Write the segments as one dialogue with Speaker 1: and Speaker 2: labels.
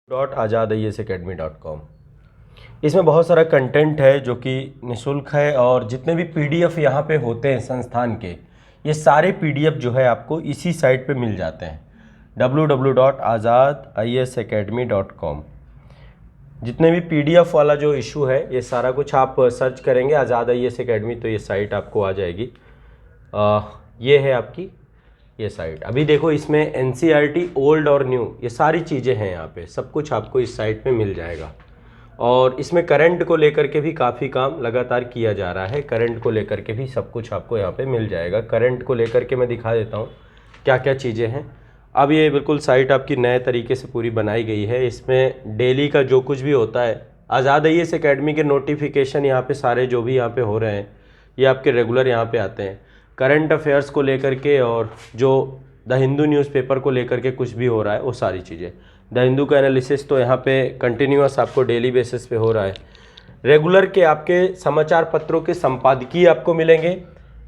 Speaker 1: .azadisacademy.com। इसमें बहुत सारा कंटेंट है जो कि निःशुल्क है और जितने भी पीडीएफ यहाँ पे होते हैं संस्थान के, ये सारे पीडीएफ जो है आपको इसी साइट पे मिल जाते हैं www.azadisacademy.com। जितने भी पीडीएफ वाला जो इशू है ये सारा कुछ आप सर्च करेंगे आज़ाद IAS अकेडमी तो ये साइट आपको आ जाएगी। ये है आपकी ये साइट। अभी देखो इसमें NCERT ओल्ड और न्यू ये सारी चीज़ें हैं यहाँ पे, सब कुछ आपको इस साइट पे मिल जाएगा। और इसमें करंट को लेकर के भी काफ़ी काम लगातार किया जा रहा है, करंट को लेकर के भी सब कुछ आपको यहाँ पे मिल जाएगा। करंट को लेकर के मैं दिखा देता हूँ क्या क्या चीज़ें हैं। अब ये बिल्कुल साइट आपकी नए तरीके से पूरी बनाई गई है। इसमें डेली का जो कुछ भी होता है आज़ाद IAS अकेडमी के नोटिफिकेशन यहाँ पे सारे जो भी यहाँ पे हो रहे हैं ये आपके रेगुलर यहाँ पे आते हैं। करंट अफेयर्स को लेकर के और जो द हिंदू न्यूज़पेपर को लेकर के कुछ भी हो रहा है वो सारी चीज़ें। द हिंदू का एनालिसिस तो यहाँ पे कंटिन्यूअस आपको डेली बेसिस पे हो रहा है। रेगुलर के आपके समाचार पत्रों के संपादकीय आपको मिलेंगे।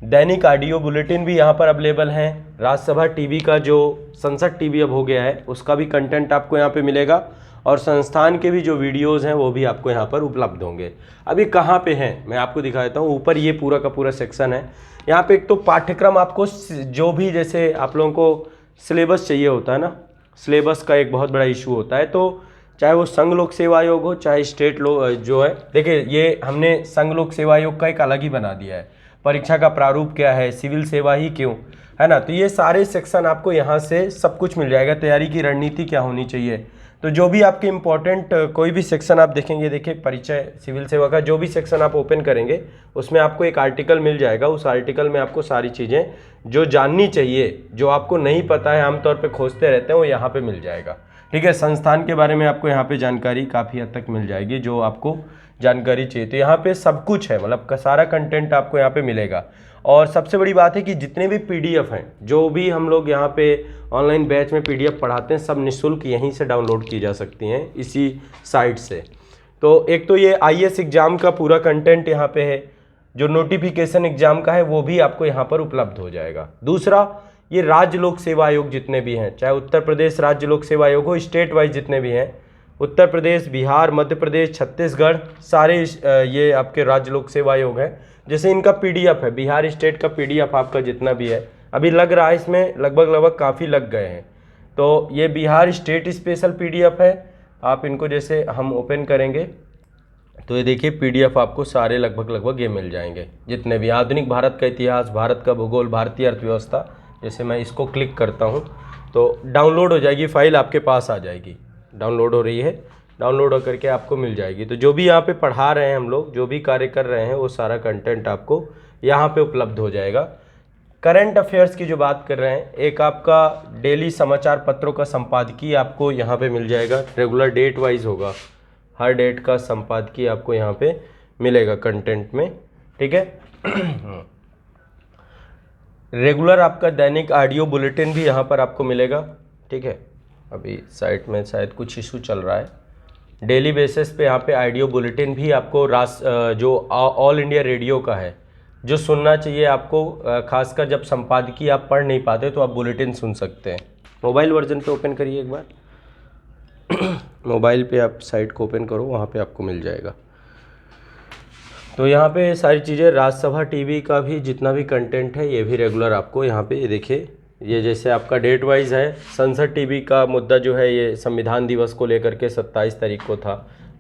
Speaker 1: दैनिक ऑडियो बुलेटिन भी यहाँ पर अवेलेबल हैं। राज्यसभा टीवी का जो संसद टीवी अब हो गया है उसका भी कंटेंट आपको यहाँ पे मिलेगा और संस्थान के भी जो वीडियोज़ हैं वो भी आपको यहाँ पर उपलब्ध होंगे। अभी कहाँ पे हैं मैं आपको दिखा देता हूँ। ऊपर ये पूरा का पूरा सेक्शन है। यहाँ पे एक तो पाठ्यक्रम आपको जो भी जैसे आप लोगों को सिलेबस चाहिए होता है ना, सिलेबस का एक बहुत बड़ा इशू होता है। तो चाहे वो संघ लोक सेवा आयोग हो चाहे स्टेट जो है, देखिए ये हमने संघ लोक सेवा आयोग का एक अलग ही बना दिया है। परीक्षा का प्रारूप क्या है, सिविल सेवा ही क्यों, है ना। तो ये सारे सेक्शन आपको यहाँ से सब कुछ मिल जाएगा। तैयारी की रणनीति क्या होनी चाहिए, तो जो भी आपके इम्पोर्टेंट कोई भी सेक्शन आप देखेंगे, देखिए परिचय सिविल सेवा का जो भी सेक्शन आप ओपन करेंगे उसमें आपको एक आर्टिकल मिल जाएगा। उस आर्टिकल में आपको सारी चीज़ें जो जाननी चाहिए, जो आपको नहीं पता है आमतौर पे खोजते रहते हैं, वो यहाँ पे मिल जाएगा। ठीक है, संस्थान के बारे में आपको यहाँ पे जानकारी काफ़ी हद तक मिल जाएगी जो आपको जानकारी चाहिए। तो यहाँ पे सब कुछ है, मतलब सारा कंटेंट आपको यहाँ पे मिलेगा। और सबसे बड़ी बात है कि जितने भी पीडीएफ हैं, जो भी हम लोग यहाँ पे ऑनलाइन बैच में पीडीएफ पढ़ाते हैं, सब निःशुल्क यहीं से डाउनलोड की जा सकती हैं इसी साइट से। तो एक तो ये IAS एग्ज़ाम का पूरा कंटेंट यहाँ पे है, जो नोटिफिकेशन एग्ज़ाम का है वो भी आपको यहाँ पर उपलब्ध हो जाएगा। दूसरा, ये राज्य लोक सेवा आयोग जितने भी हैं, चाहे उत्तर प्रदेश राज्य लोक सेवा आयोग हो, स्टेट वाइज जितने भी हैं, उत्तर प्रदेश, बिहार, मध्य प्रदेश, छत्तीसगढ़, सारे ये आपके राज्य लोक सेवा आयोग हैं। जैसे इनका पीडीएफ है, बिहार स्टेट का पीडीएफ आपका जितना भी है अभी लग रहा है, इसमें लगभग काफ़ी लग गए हैं। तो ये बिहार स्टेट स्पेशल पीडीएफ है। आप इनको जैसे हम ओपन करेंगे तो ये देखिए पीडीएफ आपको सारे लगभग ये मिल जाएंगे जितने भी। आधुनिक भारत का इतिहास, भारत का भूगोल, भारतीय अर्थव्यवस्था, जैसे मैं इसको क्लिक करता हूँ तो डाउनलोड हो जाएगी, फाइल आपके पास आ जाएगी। डाउनलोड हो रही है, डाउनलोड होकर के आपको मिल जाएगी। तो जो भी यहाँ पे पढ़ा रहे हैं हम लोग, जो भी कार्य कर रहे हैं, वो सारा कंटेंट आपको यहाँ पे उपलब्ध हो जाएगा। करंट अफेयर्स की जो बात कर रहे हैं, एक आपका डेली समाचार पत्रों का संपादकीय आपको यहाँ पे मिल जाएगा। रेगुलर डेट वाइज होगा, हर डेट का संपादकीय आपको यहाँ पे मिलेगा कंटेंट में। ठीक है रेगुलर आपका दैनिक ऑडियो बुलेटिन भी यहाँ पर आपको मिलेगा। ठीक है, अभी साइट में शायद कुछ इशू चल रहा है। डेली बेसिस पे यहाँ पे ऑडियो बुलेटिन भी आपको जो ऑल इंडिया रेडियो का है, जो सुनना चाहिए आपको, खासकर जब संपादकीय आप पढ़ नहीं पाते तो आप बुलेटिन सुन सकते हैं। मोबाइल वर्जन पे ओपन करिए एक बार मोबाइल पे आप साइट को ओपन करो, वहाँ पे आपको मिल जाएगा। तो यहाँ पे सारी चीज़ें, राज्यसभा टीवी का भी जितना भी कंटेंट है ये भी रेगुलर आपको यहाँ पे, ये देखिए ये जैसे आपका डेट वाइज है। संसद टीवी का मुद्दा जो है ये संविधान दिवस को लेकर के 27 तारीख को था।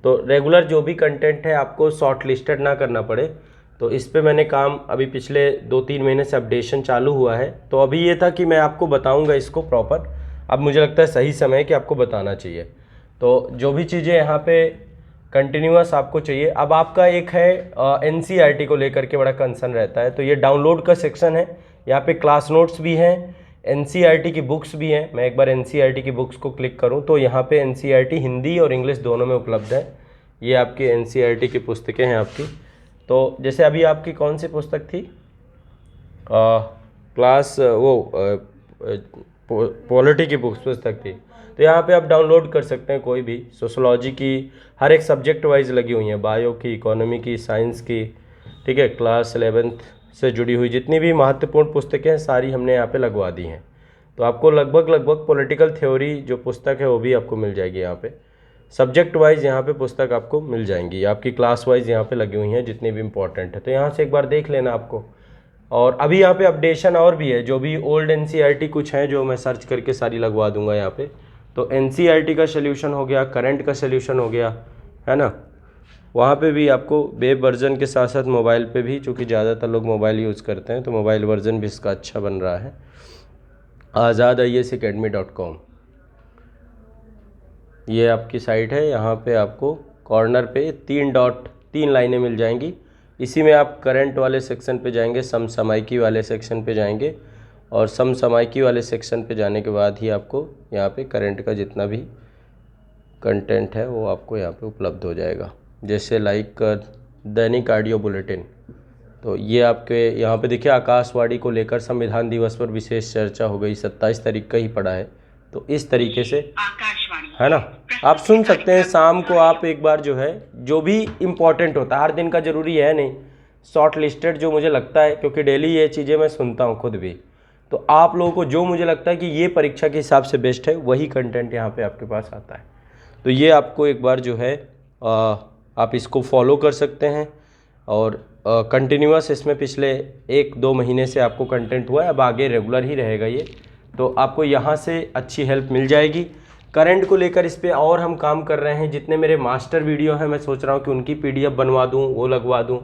Speaker 1: तो रेगुलर जो भी कंटेंट है आपको शॉर्ट लिस्टेड ना करना पड़े, तो इस पे मैंने काम अभी पिछले 2-3 महीने से अपडेशन चालू हुआ है। तो अभी ये था कि मैं आपको बताऊँगा इसको प्रॉपर, अब मुझे लगता है सही समय है कि आपको बताना चाहिए। तो जो भी चीज़ें यहाँ पे कंटिन्यूअस आपको चाहिए। अब आपका एक है NCERT को लेकर के बड़ा कंसर्न रहता है, तो ये डाउनलोड का सेक्शन है। यहाँ पे क्लास नोट्स भी हैं, NCERT की बुक्स भी हैं। मैं एक बार NCERT की बुक्स को क्लिक करूँ तो यहाँ पे NCERT हिंदी और इंग्लिश दोनों में उपलब्ध है। ये आपकी NCERT की पुस्तकें हैं आपकी। तो जैसे अभी आपकी कौन सी पुस्तक थी, क्लास पॉलिटी की पुस्तक थी, तो यहाँ पे आप डाउनलोड कर सकते हैं कोई भी। सोशोलॉजी की हर एक सब्जेक्ट वाइज लगी हुई हैं, बायो की, इकोनॉमी की, साइंस की। ठीक है, क्लास 11th से जुड़ी हुई जितनी भी महत्वपूर्ण पुस्तकें हैं सारी हमने यहाँ पे लगवा दी हैं। तो आपको लगभग पॉलिटिकल थ्योरी जो पुस्तक है वो भी आपको मिल जाएगी यहाँ पे। सब्जेक्ट वाइज यहाँ पे पुस्तक आपको मिल जाएंगी, आपकी क्लास वाइज यहाँ पे लगी हुई हैं जितनी भी इम्पोर्टेंट है, तो यहाँ से एक बार देख लेना आपको। और अभी यहाँ पे अपडेशन और भी है, जो भी ओल्ड एनसीईआरटी कुछ हैं जो मैं सर्च करके सारी लगवा दूंगा यहाँ पे। तो एनसीईआरटी का सोल्यूशन हो गया, करंट का सोल्यूशन हो गया, है ना। वहाँ पे भी आपको वेब वर्जन के साथ साथ मोबाइल पे भी, चूँकि ज़्यादातर लोग मोबाइल यूज़ करते हैं तो मोबाइल वर्जन भी इसका अच्छा बन रहा है। azadiasacademy.com ये आपकी साइट है। यहाँ पे आपको कॉर्नर पे 3 लाइनें मिल जाएंगी। इसी में आप करंट वाले सेक्शन पे जाएंगे, समसामयिकी वाले सेक्शन पे जाएंगे, और समसामयिकी वाले सेक्शन पे जाने के बाद ही आपको यहाँ पे करंट का जितना भी कंटेंट है वो आपको यहाँ पे उपलब्ध हो जाएगा। जैसे लाइक दैनिक ऑडियो बुलेटिन, तो ये आपके यहाँ पे देखिए आकाशवाणी को लेकर संविधान दिवस पर विशेष चर्चा हो गई, 27 तारीख का ही पड़ा है। तो इस तरीके से है ना, आप सुन सकते हैं। शाम को आप एक बार जो है, जो भी इम्पोर्टेंट होता है, हर दिन का ज़रूरी है नहीं, शॉर्ट लिस्टेड जो मुझे लगता है, क्योंकि डेली ये चीज़ें मैं सुनता हूँ खुद भी, तो आप लोगों को जो मुझे लगता है कि ये परीक्षा के हिसाब से बेस्ट है, वही कंटेंट यहाँ पे आपके पास आता है। तो ये आपको एक बार जो है आप इसको फॉलो कर सकते हैं। और कंटिन्यूअस इसमें पिछले 1-2 महीने से आपको कंटेंट हुआ है, अब आगे रेगुलर ही रहेगा ये, तो आपको यहाँ से अच्छी हेल्प मिल जाएगी। करंट को लेकर इस पे और हम काम कर रहे हैं। जितने मेरे मास्टर वीडियो हैं मैं सोच रहा हूँ कि उनकी पीडीएफ बनवा दूँ, वो लगवा दूँ,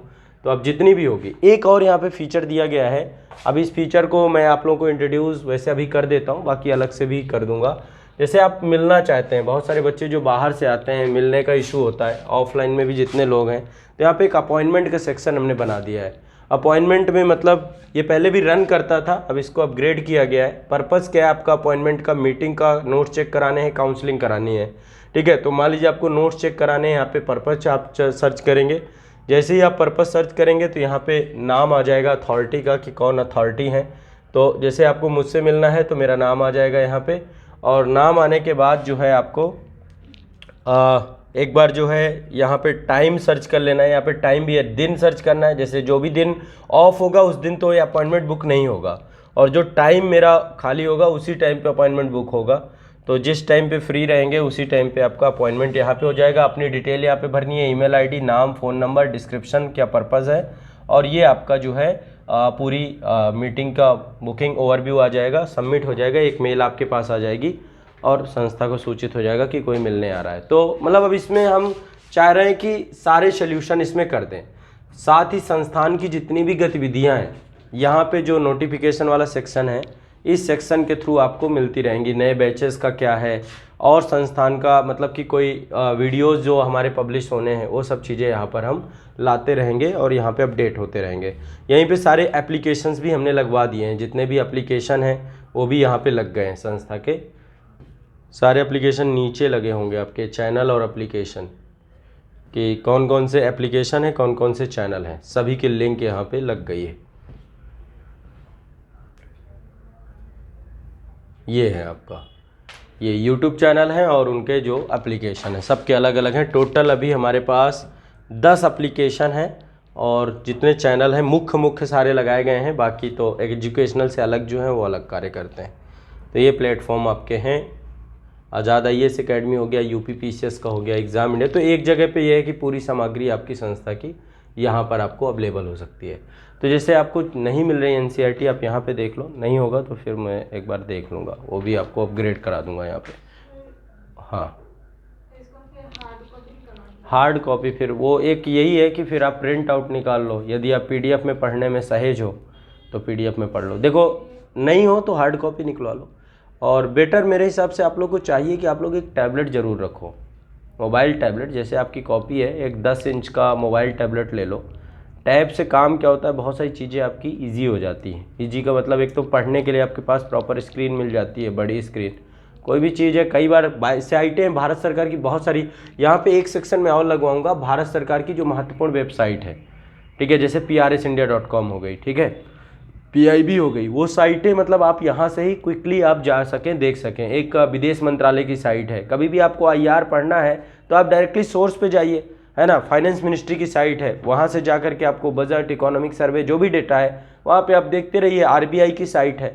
Speaker 1: तो अब जितनी भी होगी। एक और यहाँ पे फीचर दिया गया है, अब इस फीचर को मैं आप लोगों को इंट्रोड्यूस वैसे अभी कर देता हूँ, बाकी अलग से भी कर दूँगा। जैसे आप मिलना चाहते हैं, बहुत सारे बच्चे जो बाहर से आते हैं, मिलने का इशू होता है, ऑफलाइन में भी जितने लोग हैं, तो यहाँ पे एक अपॉइंटमेंट का सेक्शन हमने बना दिया है। अपॉइंटमेंट में मतलब ये पहले भी रन करता था, अब इसको अपग्रेड किया गया है। पर्पज़ क्या है आपका अपॉइंटमेंट का? मीटिंग का नोट्स चेक कराने हैं, काउंसलिंग करानी है, ठीक है। तो मान लीजिए आपको नोट्स चेक कराने हैं, यहाँ पे पर्पज़ आप सर्च करेंगे। जैसे ही आप पर्पज़ सर्च करेंगे तो यहाँ पे नाम आ जाएगा अथॉरिटी का, कि कौन अथॉरिटी है। तो जैसे आपको मुझसे मिलना है तो मेरा नाम आ जाएगा यहाँ पे, और नाम आने के बाद जो है आपको एक बार जो है यहाँ पे टाइम सर्च कर लेना है। यहाँ पे टाइम भी है, दिन सर्च करना है। जैसे जो भी दिन ऑफ होगा उस दिन तो ये अपॉइंटमेंट बुक नहीं होगा, और जो टाइम मेरा खाली होगा उसी टाइम पे अपॉइंटमेंट बुक होगा। तो जिस टाइम पे फ्री रहेंगे उसी टाइम पे आपका अपॉइंटमेंट यहाँ पे हो जाएगा। अपनी डिटेल यहाँ पे भरनी है, ईमेल आईडी, नाम, फ़ोन नंबर, डिस्क्रिप्शन, क्या पर्पज़ है, और ये आपका जो है पूरी मीटिंग का बुकिंग ओवरव्यू आ जाएगा, सबमिट हो जाएगा, एक मेल आपके पास आ जाएगी और संस्था को सूचित हो जाएगा कि कोई मिलने आ रहा है। तो मतलब अब इसमें हम चाह रहे हैं कि सारे सोल्यूशन इसमें कर दें। साथ ही संस्थान की जितनी भी गतिविधियां हैं, यहाँ पे जो नोटिफिकेशन वाला सेक्शन है, इस सेक्शन के थ्रू आपको मिलती रहेंगी। नए बैचेस का क्या है, और संस्थान का मतलब कि कोई वीडियोस जो हमारे पब्लिश होने हैं, वो सब चीज़ें यहाँ पर हम लाते रहेंगे और यहाँ पे अपडेट होते रहेंगे। यहीं पे सारे एप्लीकेशंस भी हमने लगवा दिए हैं, जितने भी एप्लीकेशन हैं वो भी यहाँ पे लग गए हैं। संस्था के सारे एप्लीकेशन नीचे लगे होंगे आपके, चैनल और एप्लीकेशन, कि कौन कौन से एप्लीकेशन है, कौन कौन से चैनल हैं, सभी की लिंक यहाँ पे लग गई है। ये है आपका, ये YouTube चैनल है और उनके जो एप्लीकेशन है सबके अलग अलग हैं। टोटल अभी हमारे पास 10 एप्लीकेशन हैं, और जितने चैनल हैं मुख्य सारे लगाए गए हैं, बाकी तो एजुकेशनल से अलग जो हैं वो अलग कार्य करते हैं। तो ये प्लेटफॉर्म आपके हैं। आज़ाद IAS अकेडमी हो गया, UPPCS का हो गया, एग्ज़ाम इंडिया। तो एक जगह पे ये है कि पूरी सामग्री आपकी संस्था की यहाँ पर आपको अवेलेबल हो सकती है। तो जैसे आपको नहीं मिल रही NCERT, आप यहाँ पे देख लो, नहीं होगा तो फिर मैं एक बार देख लूँगा, वो भी आपको अपग्रेड करा दूँगा यहाँ पे। हाँ, हार्ड कॉपी फिर वो एक यही है कि फिर आप प्रिंट आउट निकाल लो। यदि आप PDF में पढ़ने में सहेज हो तो PDF में पढ़ लो, देखो नहीं हो तो हार्ड कॉपी निकलवा लो। और बेटर मेरे हिसाब से आप लोग को चाहिए कि आप लोग एक टैबलेट ज़रूर रखो, मोबाइल टैबलेट। जैसे आपकी कॉपी है, एक 10 इंच का मोबाइल टैबलेट ले लो। टैब से काम क्या होता है, बहुत सारी चीज़ें आपकी इजी हो जाती हैं। इजी का मतलब एक तो पढ़ने के लिए आपके पास प्रॉपर स्क्रीन मिल जाती है, बड़ी स्क्रीन। कोई भी चीज़ है, कई बार साइटें हैं भारत सरकार की बहुत सारी, यहाँ पे एक सेक्शन में और लगवाऊंगा, भारत सरकार की जो महत्वपूर्ण वेबसाइट है, ठीक है, जैसे PRSindia.com हो गई, ठीक है, PIB हो गई, वो साइटें मतलब आप यहाँ से ही क्विकली आप जा सकें, देख सकें। एक विदेश मंत्रालय की साइट है, कभी भी आपको IR पढ़ना है तो आप डायरेक्टली सोर्स पे जाइए, है ना। फाइनेंस मिनिस्ट्री की साइट है, वहाँ से जा करके आपको बजट, इकोनॉमिक सर्वे, जो भी डेटा है वहाँ पे आप देखते रहिए। RBI की साइट है,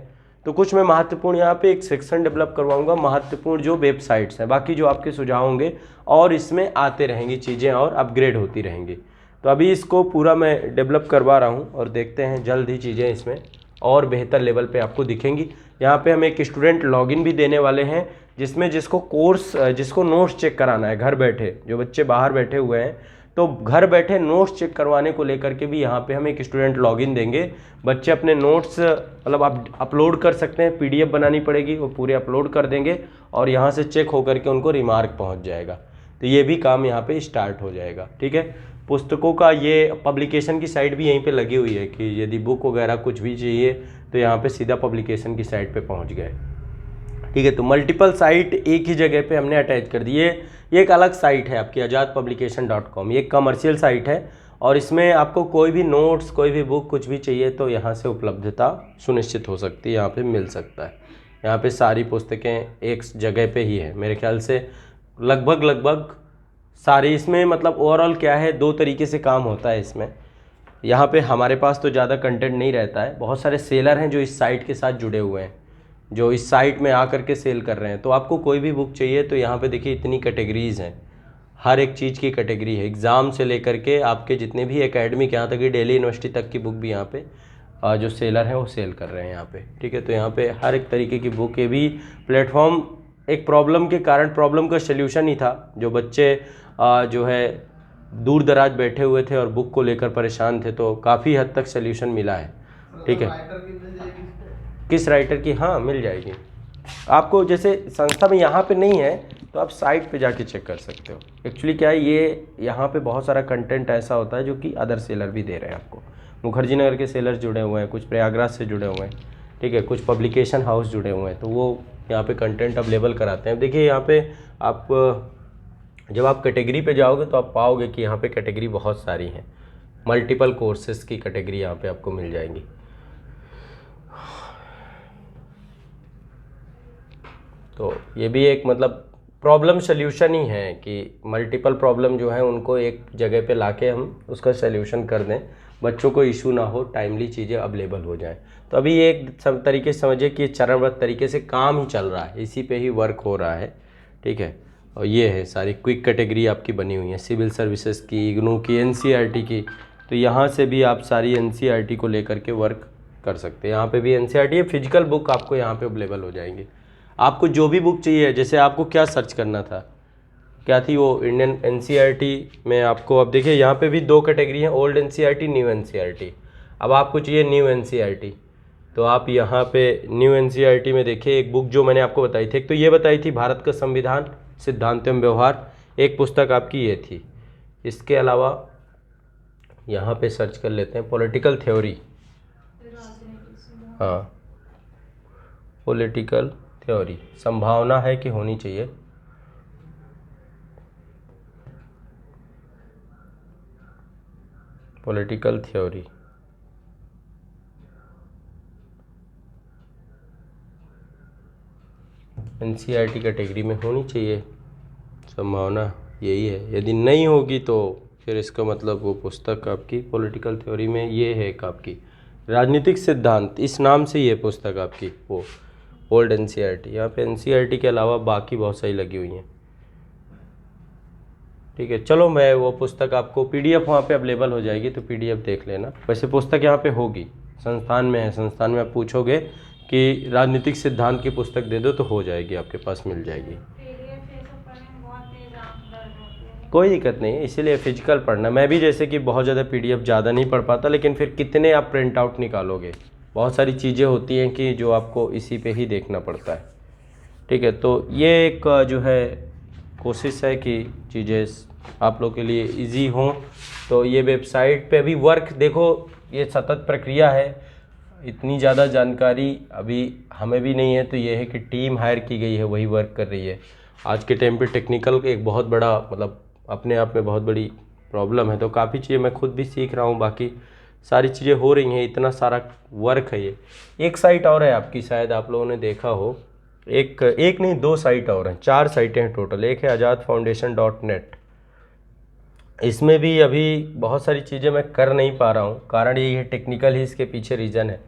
Speaker 1: तो कुछ मैं महत्वपूर्ण यहाँ पे एक सेक्शन डेवलप करवाऊंगा, महत्वपूर्ण जो वेबसाइट्स हैं, बाकी जो आपके सुझाव होंगे और इसमें आते रहेंगी चीज़ें और अपग्रेड होती रहेंगी। तो अभी इसको पूरा मैं डेवलप करवा रहा हूँ और देखते हैं जल्द ही चीज़ें इसमें और बेहतर लेवल पे आपको दिखेंगी। यहाँ पे हम एक स्टूडेंट लॉगिन भी देने वाले हैं, जिसमें जिसको नोट्स चेक कराना है घर बैठे, जो बच्चे बाहर बैठे हुए हैं तो घर बैठे नोट्स चेक करवाने को लेकर के भी यहाँ पे हम एक स्टूडेंट लॉगिन देंगे। बच्चे अपने नोट्स मतलब आप अपलोड कर सकते हैं, PDF बनानी पड़ेगी, वो पूरे अपलोड कर देंगे और यहाँ से चेक होकर के उनको रिमार्क पहुँच जाएगा। तो ये भी काम यहाँ पे स्टार्ट हो जाएगा। ठीक है, पुस्तकों का ये पब्लिकेशन की साइट भी यहीं पे लगी हुई है कि यदि बुक वगैरह कुछ भी चाहिए तो यहाँ पे सीधा पब्लिकेशन की साइट पे पहुँच गए। ठीक है, तो मल्टीपल साइट एक ही जगह पे हमने अटैच कर दी। ये एक अलग साइट है आपकी azadpublication.com, ये एक कमर्शियल साइट है और इसमें आपको कोई भी नोट्स, कोई भी बुक, कुछ भी चाहिए तो यहाँ से उपलब्धता सुनिश्चित हो सकती है, यहाँ पे मिल सकता है। यहाँ पे सारी पुस्तकें एक जगह पे ही है मेरे ख्याल से, लगभग सारी। इसमें मतलब ओवरऑल क्या है, 2 तरीके से काम होता है इसमें। यहाँ पे हमारे पास तो ज़्यादा कंटेंट नहीं रहता है, बहुत सारे सेलर हैं जो इस साइट के साथ जुड़े हुए हैं, जो इस साइट में आकर के सेल कर रहे हैं। तो आपको कोई भी बुक चाहिए तो यहाँ पे देखिए इतनी कैटेगरीज़ हैं, हर एक चीज़ की कैटेगरी है, एग्ज़ाम से लेकर के आपके जितने भी एकेडमिक, यहाँ तक कि दिल्ली यूनिवर्सिटी तक की बुक भी यहाँ पे जो सेलर हैं वो सेल कर रहे हैं यहाँ पे। ठीक है, तो यहाँ पे हर एक तरीके की बुक, ये भी प्लेटफॉर्म एक प्रॉब्लम के कारण, प्रॉब्लम का सल्यूशन ही था। जो बच्चे जो है दूर दराज बैठे हुए थे और बुक को लेकर परेशान थे, तो काफ़ी हद तक सल्यूशन मिला है। ठीक है, किस राइटर की? हाँ, मिल जाएगी आपको। जैसे संस्था में यहाँ पे नहीं है तो आप साइट पे जाके चेक कर सकते हो। एक्चुअली क्या है, ये यहाँ पे बहुत सारा कंटेंट ऐसा होता है जो कि अदर सेलर भी दे रहे हैं आपको। मुखर्जी नगर के सेलर्स जुड़े हुए हैं, कुछ प्रयागराज से जुड़े हुए हैं, ठीक है, कुछ पब्लिकेशन हाउस जुड़े हुए हैं, तो वो यहाँ पे कंटेंट अवेलेबल कराते हैं। देखिए यहाँ पे आप जब आप कैटेगरी पे जाओगे तो आप पाओगे कि यहाँ पे कैटेगरी बहुत सारी हैं, मल्टीपल कोर्सेज़ की कैटेगरी यहाँ पे आपको मिल जाएंगी। तो ये भी एक मतलब प्रॉब्लम सल्यूशन ही है कि मल्टीपल प्रॉब्लम जो है उनको एक जगह पे लाके हम उसका सल्यूशन कर दें, बच्चों को इशू ना हो, टाइमली चीज़ें अवेलेबल हो जाएं। तो अभी एक तरीके से समझिए कि चरणबद्ध तरीके से काम ही चल रहा है, इसी पे ही वर्क हो रहा है। ठीक है, और ये है सारी क्विक कैटेगरी आपकी बनी हुई है, सिविल सर्विसेज की, इग्नू की, NCERT की। तो यहाँ से भी आप सारी NCERT को लेकर के वर्क कर सकते हैं। यहाँ पे भी NCERT फिजिकल बुक आपको यहाँ पे अवेलेबल हो जाएंगी। आपको जो भी बुक चाहिए, जैसे आपको क्या सर्च करना था, क्या थी वो इंडियन NCERT में आपको, अब देखिए यहाँ पे भी 2 कैटेगरी हैं, ओल्ड NCERT, न्यू NCERT। अब आपको चाहिए न्यू NCERT, तो आप यहाँ पे न्यू NCERT में देखिए एक बुक जो मैंने आपको बताई थी। एक तो ये बताई थी भारत का संविधान, सिद्धांत एवं व्यवहार, एक पुस्तक आपकी ये थी। इसके अलावा यहाँ पे सर्च कर लेते हैं पॉलिटिकल थ्योरी। हाँ, पॉलिटिकल थ्योरी, संभावना है कि होनी चाहिए। पॉलिटिकल थ्योरी, NCERT कैटेगरी में होनी चाहिए, संभावना यही है। यदि नहीं होगी तो फिर इसका मतलब वो पुस्तक आपकी पॉलिटिकल थ्योरी में ये है एक आपकी राजनीतिक सिद्धांत, इस नाम से ये पुस्तक आपकी वो ओल्ड NCERT। यहाँ पे NCERT के अलावा बाकी बहुत सारी लगी हुई हैं। ठीक है, चलो मैं वो पुस्तक आपको PDF वहाँ पे अवेलेबल हो जाएगी, तो PDF देख लेना। वैसे पुस्तक यहाँ पे होगी, संस्थान में है, संस्थान में आप पूछोगे कि राजनीतिक सिद्धांत की पुस्तक दे दो तो हो जाएगी, आपके पास मिल जाएगी। कोई दिक्कत नहीं, इसीलिए फिजिकल पढ़ना। मैं भी जैसे कि बहुत ज़्यादा PDF ज़्यादा नहीं पढ़ पाता, लेकिन फिर कितने आप प्रिंट आउट निकालोगे, बहुत सारी चीज़ें होती हैं कि जो आपको इसी पे ही देखना पड़ता है। ठीक है, तो ये एक जो है कोशिश है कि चीज़ें आप लोग के लिए इजी हों। तो ये वेबसाइट पे अभी वर्क देखो, ये सतत प्रक्रिया है, इतनी ज़्यादा जानकारी अभी हमें भी नहीं है। तो ये है कि टीम हायर की गई है, वही वर्क कर रही है। आज के टाइम पे टेक्निकल एक बहुत बड़ा मतलब अपने आप में बहुत बड़ी प्रॉब्लम है, तो काफ़ी चीज़ें मैं खुद भी सीख रहा हूँ, बाकी सारी चीज़ें हो रही हैं, इतना सारा वर्क है। ये एक साइट और है आपकी, शायद आप लोगों ने देखा हो, एक नहीं 2 साइट और हैं, 4 साइटें हैं टोटल। एक है azadfoundation.net, इसमें भी अभी बहुत सारी चीज़ें मैं कर नहीं पा रहा हूँ, कारण यही है, टेक्निकल ही इसके पीछे रीज़न है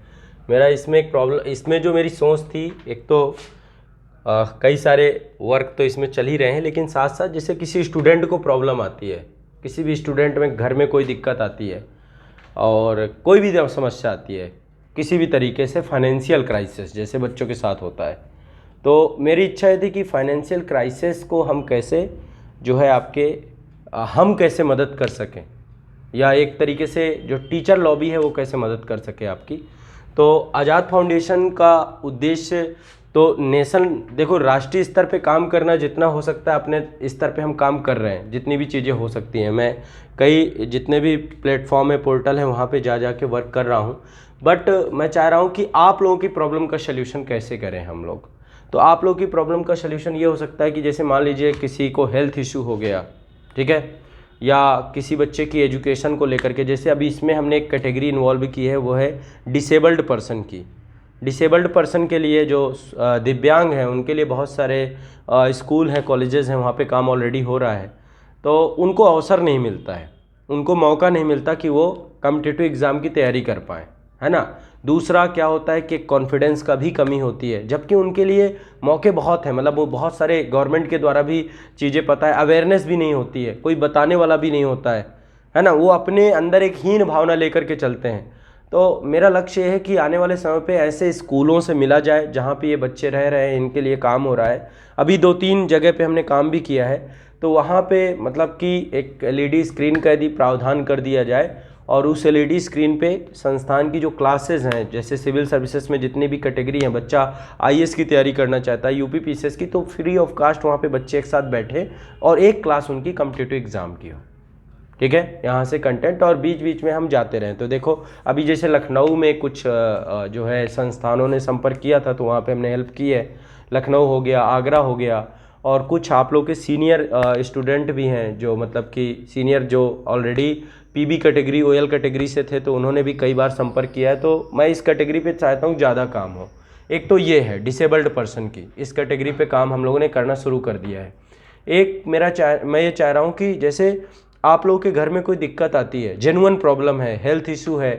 Speaker 1: मेरा इसमें एक प्रॉब्लम, इसमें जो मेरी सोच थी, एक तो कई सारे वर्क तो इसमें चल ही रहे हैं, लेकिन साथ साथ जैसे किसी स्टूडेंट को प्रॉब्लम आती है, किसी भी स्टूडेंट में घर में कोई दिक्कत आती है और कोई भी समस्या आती है किसी भी तरीके से, फाइनेंशियल क्राइसिस जैसे बच्चों के साथ होता है, तो मेरी इच्छा ये थी कि फाइनेंशियल क्राइसिस को हम कैसे जो है आपके हम कैसे मदद कर सकें, या एक तरीके से जो टीचर लॉबी है वो कैसे मदद कर सके आपकी। तो आज़ाद फाउंडेशन का उद्देश्य तो नेशन, देखो राष्ट्रीय स्तर पे काम करना, जितना हो सकता है अपने स्तर पे हम काम कर रहे हैं, जितनी भी चीज़ें हो सकती हैं। मैं कई जितने भी प्लेटफॉर्म है, पोर्टल है, वहाँ पे जा के वर्क कर रहा हूँ, बट मैं चाह रहा हूँ कि आप लोगों की प्रॉब्लम का सल्यूशन कैसे करें हम लोग। तो आप लोगों की प्रॉब्लम का सल्यूशन ये हो सकता है कि जैसे मान लीजिए किसी को हेल्थ इशू हो गया, ठीक है, या किसी बच्चे की एजुकेशन को लेकर के, जैसे अभी इसमें हमने एक कैटेगरी इन्वॉल्व की है, वो है डिसेबल्ड पर्सन की। डिसेबल्ड पर्सन के लिए जो दिव्यांग हैं उनके लिए बहुत सारे स्कूल हैं, कॉलेजेस हैं, वहाँ पे काम ऑलरेडी हो रहा है, तो उनको अवसर नहीं मिलता है, उनको मौका नहीं मिलता कि वो कॉम्पिटिटिव एग्ज़ाम की तैयारी कर पाएँ, है ना। दूसरा क्या होता है कि कॉन्फिडेंस का भी कमी होती है, जबकि उनके लिए मौके बहुत हैं, मतलब वो बहुत सारे गवर्नमेंट के द्वारा भी चीज़ें पता है, अवेयरनेस भी नहीं होती है, कोई बताने वाला भी नहीं होता है ना। वो अपने अंदर एक हीन भावना लेकर के चलते हैं। तो मेरा लक्ष्य ये है कि आने वाले समय पे ऐसे स्कूलों से मिला जाए जहाँ पे ये बच्चे रह रहे हैं, इनके लिए काम हो रहा है। अभी 2-3 जगह पे हमने काम भी किया है, तो वहाँ पे मतलब कि एक LED स्क्रीन का यदि प्रावधान कर दिया जाए और उस LED स्क्रीन पे संस्थान की जो क्लासेस हैं, जैसे सिविल सर्विसेज में जितनी भी कैटेगरी हैं, बच्चा IAS की तैयारी करना चाहता है, UP PCS की, तो फ्री ऑफ कास्ट वहाँ पे बच्चे एक साथ बैठे और एक क्लास उनकी कॉम्पिटिटिव एग्ज़ाम की हो, ठीक है, यहाँ से कंटेंट, और बीच बीच में हम जाते रहें। तो देखो अभी जैसे लखनऊ में कुछ जो है संस्थानों ने संपर्क किया था, तो वहाँ पे हमने हेल्प की है। लखनऊ हो गया, आगरा हो गया, और कुछ आप लोग के सीनियर स्टूडेंट भी हैं जो मतलब कि सीनियर जो already PB category, OL category से थे, तो उन्होंने भी कई बार संपर्क किया है। तो मैं इस कैटेगरी पे चाहता हूँ ज़्यादा काम हो। एक तो ये है डिसेबल्ड पर्सन की, इस कैटेगरी पे काम हम लोगों ने करना शुरू कर दिया है। एक मैं ये चाह रहा हूँ कि जैसे आप लोगों के घर में कोई दिक्कत आती है, जेन्युइन प्रॉब्लम है, हेल्थ इशू है,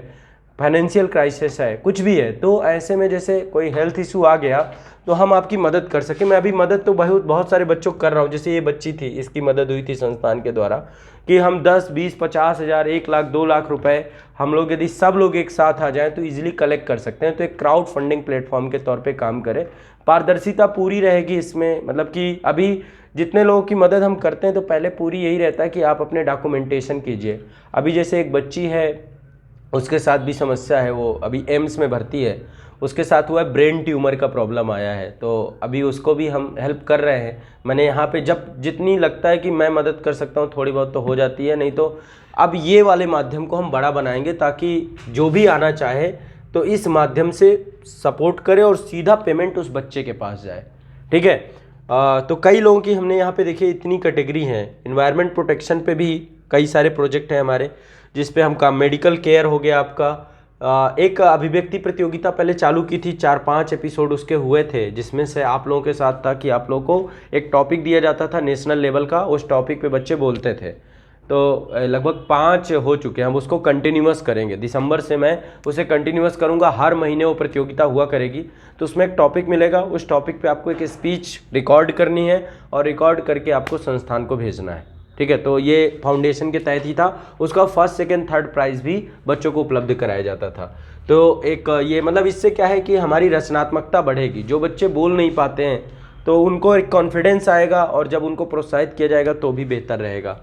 Speaker 1: फाइनेंशियल क्राइसिस है, कुछ भी है, तो ऐसे में जैसे कोई हेल्थ इशू आ गया तो हम आपकी मदद कर सकें। मैं अभी मदद तो बहुत सारे बच्चों को कर रहा हूँ, जैसे ये बच्ची थी, इसकी मदद हुई थी संस्थान के द्वारा कि हम 10, 20, 50 हज़ार, 1 लाख, 2 लाख रुपए हम लोग यदि सब लोग एक साथ आ जाएं तो इजीली कलेक्ट कर सकते हैं। तो एक क्राउड फंडिंग प्लेटफॉर्म के तौर पे काम करें, पारदर्शिता पूरी रहेगी इसमें। मतलब कि अभी जितने लोगों की मदद हम करते हैं तो पहले पूरी यही रहता है कि आप अपने डॉक्यूमेंटेशन कीजिए। अभी जैसे एक बच्ची है, उसके साथ भी समस्या है, वो अभी एम्स में भर्ती है, उसके साथ हुआ है ब्रेन ट्यूमर का प्रॉब्लम आया है, तो अभी उसको भी हम हेल्प कर रहे हैं। मैंने यहाँ पे जब जितनी लगता है कि मैं मदद कर सकता हूँ, थोड़ी बहुत तो हो जाती है, नहीं तो अब ये वाले माध्यम को हम बड़ा बनाएंगे ताकि जो भी आना चाहे तो इस माध्यम से सपोर्ट करे और सीधा पेमेंट उस बच्चे के पास जाए, ठीक है। तो कई लोगों की हमने यहाँ पे देखिए इतनी कैटेगरी हैं। इन्वायरमेंट प्रोटेक्शन पे भी कई सारे प्रोजेक्ट हैं हमारे, जिस पे हम काम, मेडिकल केयर हो गया आपका। एक अभिव्यक्ति प्रतियोगिता पहले चालू की थी, 4-5 एपिसोड उसके हुए थे, जिसमें से आप लोगों के साथ था कि आप लोगों को एक टॉपिक दिया जाता था नेशनल लेवल का, उस टॉपिक पे बच्चे बोलते थे। तो लगभग 5 हो चुके हैं, हम उसको कंटिन्यूअस करेंगे। दिसंबर से मैं उसे कंटिन्यूअस करूंगा, हर महीने वो प्रतियोगिता हुआ करेगी। तो उसमें एक टॉपिक मिलेगा, उस टॉपिक पे आपको एक स्पीच रिकॉर्ड करनी है और रिकॉर्ड करके आपको संस्थान को भेजना है, ठीक है। तो ये फाउंडेशन के तहत ही था, उसका फर्स्ट, सेकंड, थर्ड प्राइज़ भी बच्चों को उपलब्ध कराया जाता था। तो एक ये मतलब इससे क्या है कि हमारी रचनात्मकता बढ़ेगी। जो बच्चे बोल नहीं पाते हैं तो उनको एक कॉन्फिडेंस आएगा, और जब उनको प्रोत्साहित किया जाएगा तो भी बेहतर रहेगा,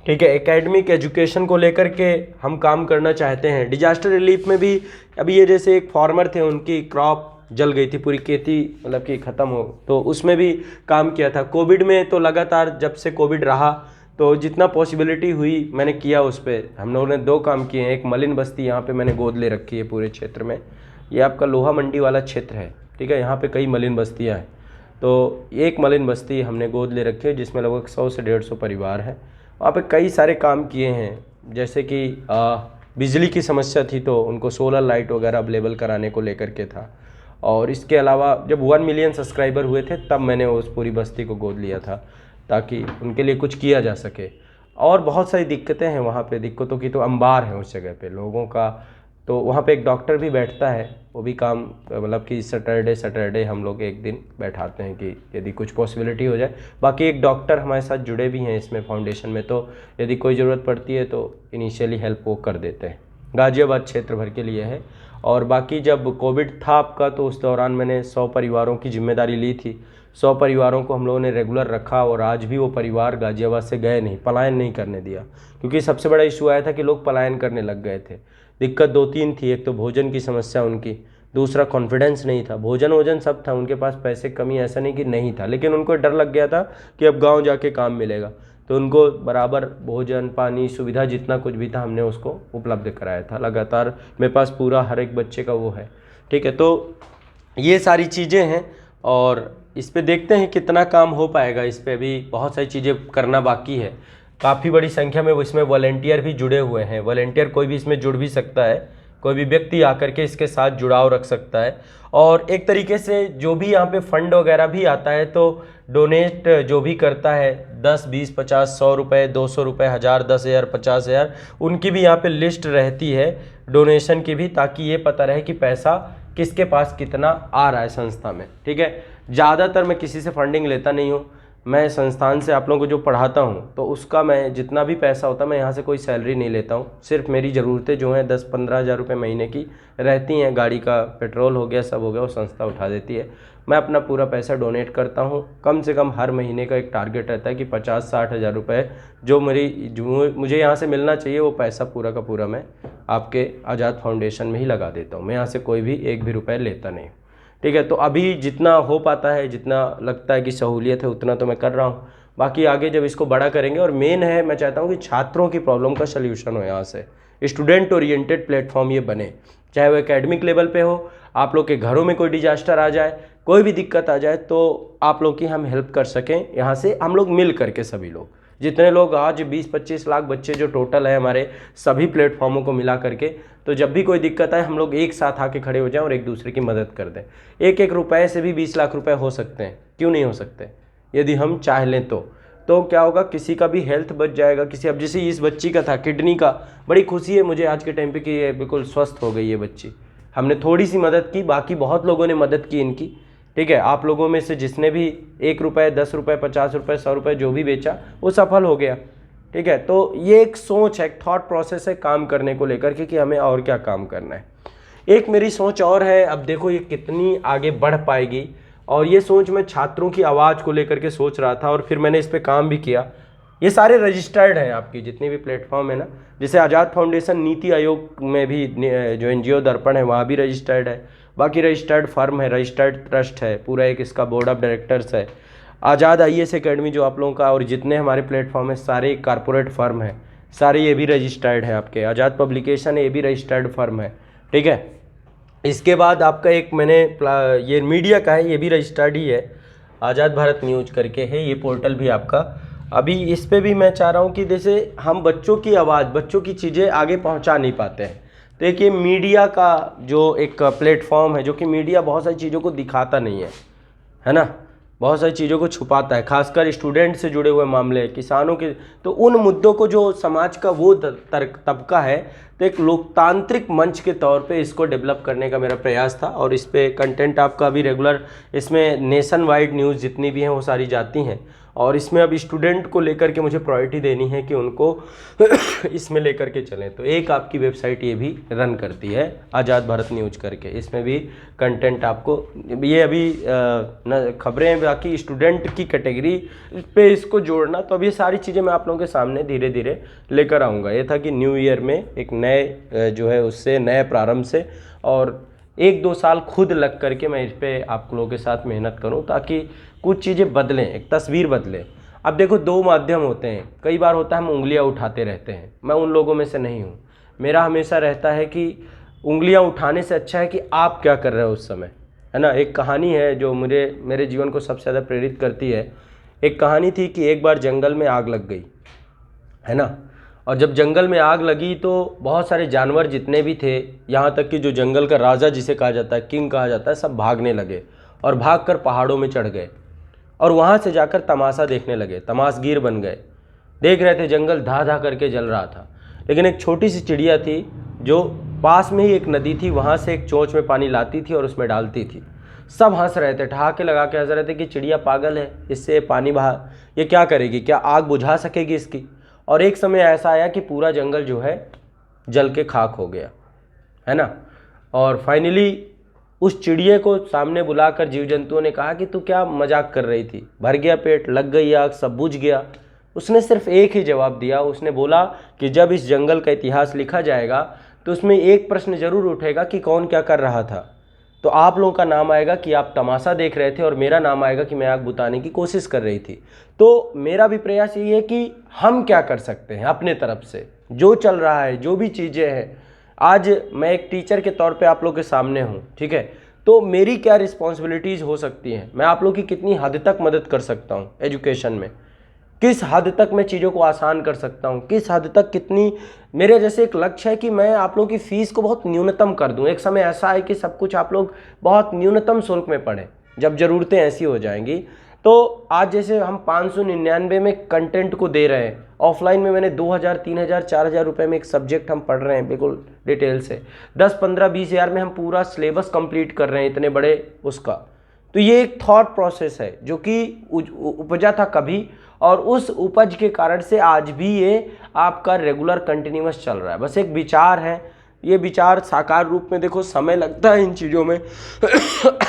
Speaker 1: ठीक है। एकेडमिक एजुकेशन को लेकर के हम काम करना चाहते हैं। डिजास्टर रिलीफ में भी अभी ये जैसे एक फार्मर थे, उनकी क्रॉप जल गई थी, पूरी खेती मतलब कि ख़त्म हो, तो उसमें भी काम किया था। कोविड में तो लगातार जब से कोविड रहा तो जितना पॉसिबिलिटी हुई मैंने किया उस पर। हम लोगों ने 2 काम किए हैं। एक मलिन बस्ती यहाँ पे मैंने गोद ले रखी है पूरे क्षेत्र में, ये आपका लोहा मंडी वाला क्षेत्र है, ठीक है। यहाँ पे कई मलिन बस्तियाँ हैं, तो एक मलिन बस्ती हमने गोद ले रखी है जिसमें लगभग 100 से 150 परिवार हैं। वहाँ पे कई सारे काम किए हैं, जैसे कि बिजली की समस्या थी तो उनको सोलर लाइट वगैरह अवेलेबल कराने को लेकर के था। और इसके अलावा जब 1 मिलियन सब्सक्राइबर हुए थे तब मैंने उस पूरी बस्ती को गोद लिया था ताकि उनके लिए कुछ किया जा सके। और बहुत सारी दिक्कतें हैं वहाँ पे, दिक्कतों की तो अंबार है उस जगह पे, लोगों का तो वहाँ पे एक डॉक्टर भी बैठता है, वो भी काम मतलब कि सैटरडे हम लोग एक दिन बैठाते हैं कि यदि कुछ पॉसिबिलिटी हो जाए। बाकी एक डॉक्टर हमारे साथ जुड़े भी हैं इसमें फाउंडेशन में, तो यदि कोई ज़रूरत पड़ती है तो इनिशियली हेल्प वो कर देते हैं। गाज़ियाबाद क्षेत्र भर के लिए है। और बाकी जब कोविड था आपका, तो उस दौरान मैंने 100 परिवारों की जिम्मेदारी ली थी। 100 परिवारों को हम लोगों ने रेगुलर रखा और आज भी वो परिवार गाज़ियाबाद से गए नहीं, पलायन नहीं करने दिया। क्योंकि सबसे बड़ा इशू आया था कि लोग पलायन करने लग गए थे। दिक्कत 2-3 थी, एक तो भोजन की समस्या उनकी, दूसरा कॉन्फिडेंस नहीं था। भोजन वोजन सब था, उनके पास पैसे कमी ऐसा नहीं कि नहीं था, लेकिन उनको डर लग गया था कि अब गांव जाके काम मिलेगा। तो उनको बराबर भोजन पानी सुविधा जितना कुछ भी था हमने उसको उपलब्ध कराया था। लगातार मेरे पास पूरा हर एक बच्चे का वो है, ठीक है। तो ये सारी चीज़ें हैं और इस पे देखते हैं कितना काम हो पाएगा। इस पे भी बहुत सारी चीज़ें करना बाकी है। काफ़ी बड़ी संख्या में इसमें वॉलेंटियर भी जुड़े हुए हैं। वॉलेंटियर कोई भी इसमें जुड़ भी सकता है, कोई भी व्यक्ति आकर के इसके साथ जुड़ाव रख सकता है। और एक तरीके से जो भी यहाँ पे फंड वगैरह भी आता है, तो डोनेट जो भी करता है 10, 20, 50, 100 रुपये, 200 रुपये, 1000, 10,000, 50,000, उनकी भी यहाँ पे लिस्ट रहती है डोनेशन की भी, ताकि ये पता रहे कि पैसा किसके पास कितना आ रहा है संस्था में, ठीक है। ज़्यादातर मैं किसी से फंडिंग लेता नहीं हूँ। मैं संस्थान से आप लोगों को जो पढ़ाता हूँ तो उसका मैं जितना भी पैसा होता है मैं यहाँ से कोई सैलरी नहीं लेता हूँ। सिर्फ मेरी ज़रूरतें जो हैं 10-15 हज़ार रुपये महीने की रहती हैं, गाड़ी का पेट्रोल हो गया, सब हो गया, वो संस्था उठा देती है। मैं अपना पूरा पैसा डोनेट करता हूँ। कम से कम हर महीने का एक टारगेट रहता है कि 50-60 हज़ार रुपये जो मुझे यहाँ से मिलना चाहिए, वो पैसा पूरा का पूरा मैं आपके आज़ाद फाउंडेशन में ही लगा देता हूँ। मैं यहाँ से कोई भी एक भी रुपये लेता नहीं, ठीक है। तो अभी जितना हो पाता है, जितना लगता है कि सहूलियत है, उतना तो मैं कर रहा हूँ। बाकी आगे जब इसको बड़ा करेंगे, और मेन है मैं चाहता हूँ कि छात्रों की प्रॉब्लम का सल्यूशन हो, यहाँ से स्टूडेंट ओरिएंटेड प्लेटफॉर्म ये बने। चाहे वो एकेडमिक लेवल पे हो, आप लोग के घरों में कोई डिजास्टर आ जाए, कोई भी दिक्कत आ जाए, तो आप लोग की हम हेल्प कर सकें। यहाँ से हम लोग मिल करके सभी लोग, जितने लोग आज 20-25 लाख बच्चे जो टोटल है हमारे सभी प्लेटफॉर्मों को मिला करके, तो जब भी कोई दिक्कत आए हम लोग एक साथ आके खड़े हो जाएं और एक दूसरे की मदद कर दें। एक एक रुपए से भी 20 लाख रुपए हो सकते हैं, क्यों नहीं हो सकते, यदि हम चाह लें तो क्या होगा, किसी का भी हेल्थ बच जाएगा। किसी, अब जैसे इस बच्ची का था किडनी का, बड़ी खुशी है मुझे आज के टाइम पे कि ये बिल्कुल स्वस्थ हो गई ये बच्ची। हमने थोड़ी सी मदद की, बाकी बहुत लोगों ने मदद की इनकी, ठीक है। आप लोगों में से जिसने भी 1 रुपये, 10 रुपये, 50 रुपये, 100 रुपये जो भी बेचा, वो सफल हो गया, ठीक है। तो ये एक सोच है, एक थॉट प्रोसेस है काम करने को लेकर के कि हमें और क्या काम करना है। एक मेरी सोच और है, अब देखो ये कितनी आगे बढ़ पाएगी। और ये सोच मैं छात्रों की आवाज़ को लेकर के सोच रहा था और फिर मैंने इस पर काम भी किया। ये सारे रजिस्टर्ड हैं, आपकी जितनी भी प्लेटफॉर्म है ना, जैसे आज़ाद फाउंडेशन नीति आयोग में भी जो NGO दर्पण है वहाँ भी रजिस्टर्ड है। बाकी रजिस्टर्ड फर्म है, रजिस्टर्ड ट्रस्ट है, पूरा एक इसका बोर्ड ऑफ डायरेक्टर्स है। आज़ाद IAS एकेडमी जो आप लोगों का, और जितने हमारे प्लेटफॉर्म है सारे कारपोरेट फर्म है, सारे ये भी रजिस्टर्ड है। आपके आज़ाद पब्लिकेशन है, ये भी रजिस्टर्ड फर्म है, ठीक है। इसके बाद आपका एक मैंने ये मीडिया का है, ये भी रजिस्टर्ड ही है, आज़ाद भारत न्यूज करके है ये पोर्टल भी आपका। अभी इस पे भी मैं चाह रहा हूँ कि जैसे हम बच्चों की आवाज़, बच्चों की चीज़ें आगे पहुँचा नहीं पाते हैं, तो एक ये मीडिया का जो एक प्लेटफॉर्म है, जो कि मीडिया बहुत सारी चीज़ों को दिखाता नहीं है ना, बहुत सारी चीज़ों को छुपाता है, खासकर स्टूडेंट से जुड़े हुए मामले, किसानों के, तो उन मुद्दों को जो समाज का वो तबका है, तो एक लोकतांत्रिक मंच के तौर पे इसको डेवलप करने का मेरा प्रयास था। और इस पे कंटेंट आपका अभी रेगुलर, इसमें नेशन वाइड न्यूज़ जितनी भी हैं वो सारी जाती हैं। और इसमें अब स्टूडेंट को लेकर के मुझे प्रायोरिटी देनी है कि उनको इसमें लेकर के चलें। तो एक आपकी वेबसाइट ये भी रन करती है आज़ाद भारत न्यूज करके, इसमें भी कंटेंट आपको, ये अभी खबरें बाकी स्टूडेंट की कैटेगरी पे इसको जोड़ना, तो अब ये सारी चीज़ें मैं आप लोगों के सामने धीरे धीरे लेकर आऊँगा। ये था कि न्यू ईयर में एक नए जो है उससे नए प्रारंभ से, और 1-2 साल खुद लग करके मैं इस पर आप लोगों के साथ मेहनत करूं, ताकि कुछ चीज़ें बदलें, एक तस्वीर बदले। अब देखो 2 माध्यम होते हैं, कई बार होता है हम उंगलियां उठाते रहते हैं, मैं उन लोगों में से नहीं हूं। मेरा हमेशा रहता है कि उंगलियां उठाने से अच्छा है कि आप क्या कर रहे हो उस समय, है ना। एक कहानी है जो मेरे जीवन को सबसे ज़्यादा प्रेरित करती है। एक कहानी थी कि एक बार जंगल में आग लग गई, है ना, और जब जंगल में आग लगी तो बहुत सारे जानवर जितने भी थे, यहाँ तक कि जो जंगल का राजा जिसे कहा जाता है, किंग कहा जाता है, सब भागने लगे और भागकर पहाड़ों में चढ़ गए और वहाँ से जाकर तमाशा देखने लगे, तमाशगीर बन गए। देख रहे थे जंगल धा धा करके जल रहा था, लेकिन एक छोटी सी चिड़िया थी जो पास में ही एक नदी थी, वहाँ से एक चोंच में पानी लाती थी और उसमें डालती थी। सब हंस रहे थे, ठहाके लगा के हंस रहे थे कि चिड़िया पागल है, इससे पानी बहा, ये क्या करेगी, क्या आग बुझा सकेगी इसकी। और एक समय ऐसा आया कि पूरा जंगल जो है जल के खाक हो गया, है ना। और फाइनली उस चिड़िया को सामने बुलाकर जीव जंतुओं ने कहा कि तू क्या मजाक कर रही थी, भर गया पेट, लग गई आग, सब बुझ गया। उसने सिर्फ एक ही जवाब दिया, उसने बोला कि जब इस जंगल का इतिहास लिखा जाएगा तो उसमें एक प्रश्न जरूर उठेगा कि कौन क्या कर रहा था। तो आप लोगों का नाम आएगा कि आप तमाशा देख रहे थे और मेरा नाम आएगा कि मैं आग बुताने की कोशिश कर रही थी। तो मेरा भी प्रयास ये है कि हम क्या कर सकते हैं अपने तरफ से, जो चल रहा है, जो भी चीज़ें हैं। आज मैं एक टीचर के तौर पे आप लोग के सामने हूँ, ठीक है, तो मेरी क्या रिस्पॉन्सिबिलिटीज़ हो सकती हैं, मैं आप लोग की कितनी हद तक मदद कर सकता हूँ एजुकेशन में, किस हद तक मैं चीज़ों को आसान कर सकता हूँ, किस हद तक कितनी, मेरे जैसे एक लक्ष्य है कि मैं आप लोगों की फ़ीस को बहुत न्यूनतम कर दूँ। एक समय ऐसा है कि सब कुछ आप लोग बहुत न्यूनतम शुल्क में पढ़ें, जब ज़रूरतें ऐसी हो जाएंगी। तो आज जैसे हम 599 में कंटेंट को दे रहे हैं, ऑफलाइन में मैंने 2000, 3000, 4000 रुपये में एक सब्जेक्ट हम पढ़ रहे हैं बिल्कुल डिटेल से, 10, 15, 20 हज़ार में हम पूरा सिलेबस कंप्लीट कर रहे हैं इतने बड़े उसका। तो ये एक थॉट प्रोसेस है जो कि उपजा था कभी, और उस उपज के कारण से आज भी ये आपका रेगुलर कंटिन्यूअस चल रहा है। बस एक विचार है, ये विचार साकार रूप में देखो समय लगता है इन चीज़ों में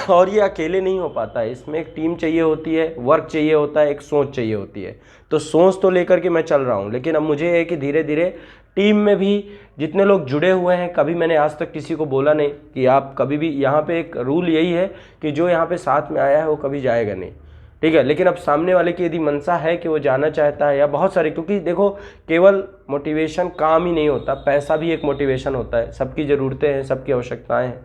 Speaker 1: और ये अकेले नहीं हो पाता है, इसमें एक टीम चाहिए होती है, वर्क चाहिए होता है, एक सोच चाहिए होती है। तो सोच तो लेकर के मैं चल रहा हूँ, लेकिन अब मुझे है कि धीरे धीरे टीम में भी जितने लोग जुड़े हुए हैं, कभी मैंने आज तक किसी को बोला नहीं कि आप कभी भी, यहाँ पे एक रूल यही है कि जो यहाँ पे साथ में आया है वो कभी जाएगा नहीं, ठीक है। लेकिन अब सामने वाले की यदि मनसा है कि वो जाना चाहता है, या बहुत सारे, क्योंकि देखो केवल मोटिवेशन काम ही नहीं होता, पैसा भी एक मोटिवेशन होता है। सबकी ज़रूरतें हैं, सबकी आवश्यकताएं हैं,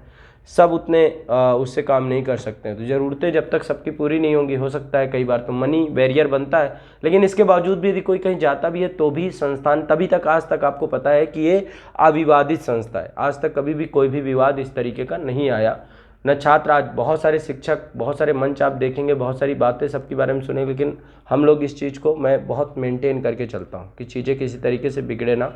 Speaker 1: सब उतने उससे काम नहीं कर सकते हैं। तो ज़रूरतें जब तक सबकी पूरी नहीं होंगी, हो सकता है कई बार तो मनी बैरियर बनता है, लेकिन इसके बावजूद भी यदि कोई कहीं जाता भी है तो भी संस्थान तभी तक, आज तक आपको पता है कि ये अविवादित संस्था है, आज तक कभी भी कोई भी विवाद इस तरीके का नहीं आया, न छात्र। आज बहुत सारे शिक्षक, बहुत सारे मंच आप देखेंगे, बहुत सारी बातें सबके बारे में सुनेंगे, लेकिन हम लोग इस चीज़ को, मैं बहुत मेंटेन करके चलता हूँ कि चीज़ें किसी तरीके से बिगड़े ना,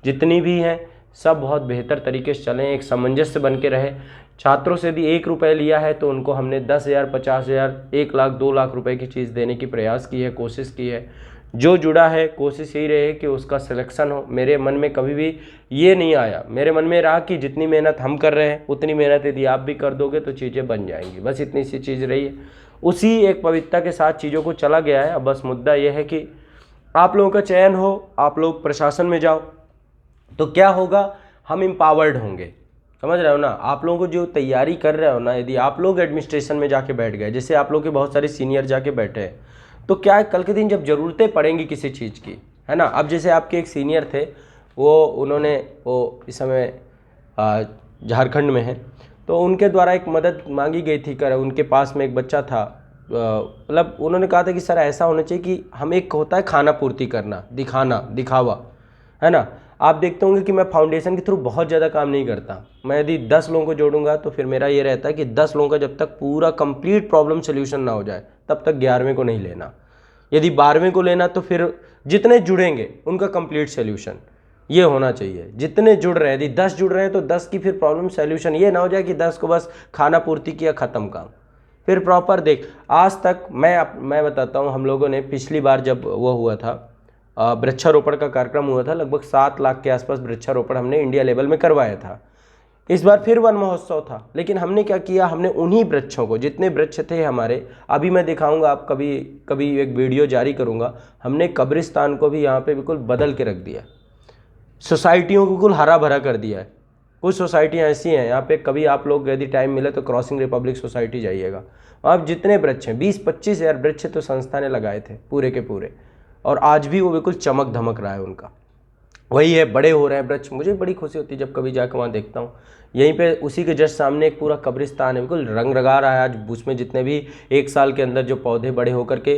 Speaker 1: जितनी भी हैं सब बहुत बेहतर तरीके से चलें, एक सामंजस्य बन के रहे। छात्रों से यदि 1 रुपये लिया है तो उनको हमने 10,000, 50,000, 1 लाख, 2 लाख रुपए की चीज़ देने की प्रयास की है, कोशिश की है। जो जुड़ा है कोशिश यही रहे कि उसका सिलेक्शन हो। मेरे मन में कभी भी ये नहीं आया, मेरे मन में रहा कि जितनी मेहनत हम कर रहे हैं उतनी मेहनत यदि आप भी कर दोगे तो चीज़ें बन जाएंगी। बस इतनी सी चीज़ रही है, उसी एक पवित्रता के साथ चीज़ों को चला गया है। अब बस मुद्दा यह है कि आप लोगों का चयन हो, आप लोग प्रशासन में जाओ तो क्या होगा, हम एम्पावर्ड होंगे, समझ रहे हो ना। आप लोगों को जो तैयारी कर रहे हो ना, यदि आप लोग एडमिनिस्ट्रेशन में जाके बैठ गए, जैसे आप लोग के बहुत सारे सीनियर जाके बैठे हैं, तो क्या है, कल के दिन जब ज़रूरतें पड़ेंगी किसी चीज़ की, है ना। अब जैसे आपके एक सीनियर थे, उन्होंने इस समय झारखंड में है, तो उनके द्वारा एक मदद मांगी गई थी, उनके पास में एक बच्चा था, मतलब उन्होंने कहा था कि सर ऐसा होना चाहिए कि हम, एक होता है खाना पूर्ति करना, दिखावा, है ना। आप देखते होंगे कि मैं फाउंडेशन के थ्रू बहुत ज़्यादा काम नहीं करता। मैं यदि 10 लोगों को जोड़ूंगा तो फिर मेरा ये रहता है कि 10 लोगों का जब तक पूरा कंप्लीट प्रॉब्लम सोल्यूशन ना हो जाए तब तक 11वें को नहीं लेना। यदि 12वें को लेना तो फिर जितने जुड़ेंगे उनका कंप्लीट सोल्यूशन ये होना चाहिए। जितने जुड़ रहे हैं, यदि 10 जुड़ रहे हैं तो 10 की फिर प्रॉब्लम सोल्यूशन, ये ना हो जाए कि 10 को बस खाना पूर्ति किया, ख़त्म काम। फिर प्रॉपर देख, आज तक मैं बताता हूँ, हम लोगों ने पिछली बार जब वो हुआ था, वृक्षारोपण का कार्यक्रम हुआ था, लगभग 7 लाख के आसपास वृक्षारोपण हमने इंडिया लेवल में करवाया था। इस बार फिर वन महोत्सव था, लेकिन हमने क्या किया, हमने उन्हीं वृक्षों को, जितने वृक्ष थे हमारे, अभी मैं दिखाऊंगा, आप कभी एक वीडियो जारी करूंगा, हमने कब्रिस्तान को भी यहाँ पे बिल्कुल बदल के रख दिया, सोसाइटियों को बिल्कुल हरा भरा कर दिया है। कुछ सोसाइटियाँ ऐसी हैं यहाँ पे, कभी आप लोग यदि टाइम मिले तो क्रॉसिंग रिपब्लिक सोसाइटी जाइएगा, आप जितने वृक्ष हैं 20-25 हज़ार वृक्ष तो संस्था ने लगाए थे पूरे के पूरे, और आज भी वो बिल्कुल चमक धमक रहा है उनका, वही है, बड़े हो रहे हैं वृक्ष। मुझे बड़ी खुशी होती है जब कभी जाकर वहाँ देखता हूँ। यहीं पे उसी के जस्ट सामने एक पूरा कब्रिस्तान है, बिल्कुल रंग रगा रहा है आज। उसमें जितने भी 1 साल के अंदर जो पौधे बड़े होकर के